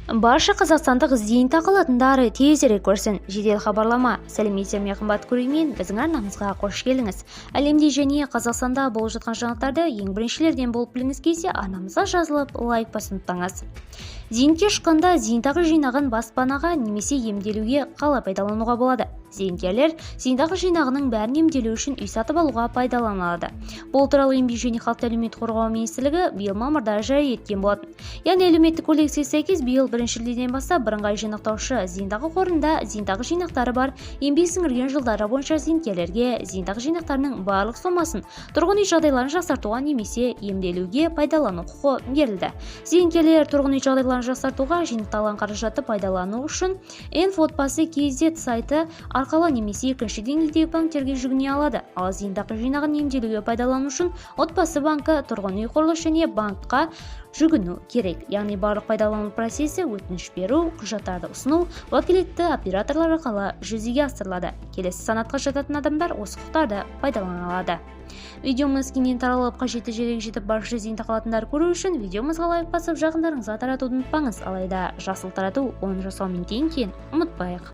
Барша қазақстандық зейнетақы алатындары тезірек көрсін. Жедел хабарлама. Сәлеметсіздер ме қымбатты көрермен, біздің арнамызға қош келдіңіз. Әлемде және Қазақстанда болып жатқан жаңалықтарды ең біріншілерден болып біліңіз келсе, арнамызға жазылып, лайк басын ұстаңыз. Зейнетке шыққанда зейнетақы жинағын баспанаға немесе емделуге қалай пайдалануға болады? Зейнеткерлер зейнетақы жинағының бәрін емделу үшін үй сатып алуға пайдаланады. Бұл туралы Еңбек және халықты әлеуметтік қорғау министрлігі биыл мамырда жария еткен болатын. Яғни әлеуметтік кодекске сәйкес биыл 1 шілдеден бастап бірыңғай жинақтаушы зейнетақы қорында зейнетақы жинақтары бар еңбек сіңірген жылдары бойынша зейнеткерлерге зейнетақы жинақтарының барлық сомасын тұрғын үй жағдайларын жақсартуға немесе емделуге пайдалану құқы берілді. Зейнеткерлер тұрғын үй жағдайларын жақсартуға жинақталған қаражатты пайдалану үшін N-отбасы.kz сайты арқылы немесе екінші деңгейдегі банктерге жүгіне алады. Ал зейнетақы жинағын емделуге пайдалану үшін отбасы банкі, тұрғын үй құрылыс және банкқа жүгіну керек. Яғни барлық пайдалану процесі өтініш беру, құжаттарды ұсыну, уәкілетті операторлар арқылы жүзеге асырылады. Келесі санатқа жататын адамдар осы құқықтарды пайдалана алады. Видеомыз кеңінен таралып, қажетті жерге жетіп барша зейнетақы алатындар көру үшін видеомызға лайк басып, жақындарыңызға таратуды ұмытпаңыз. Алайда жасыл тарату 10 жасаумен кейін ұмытпайық.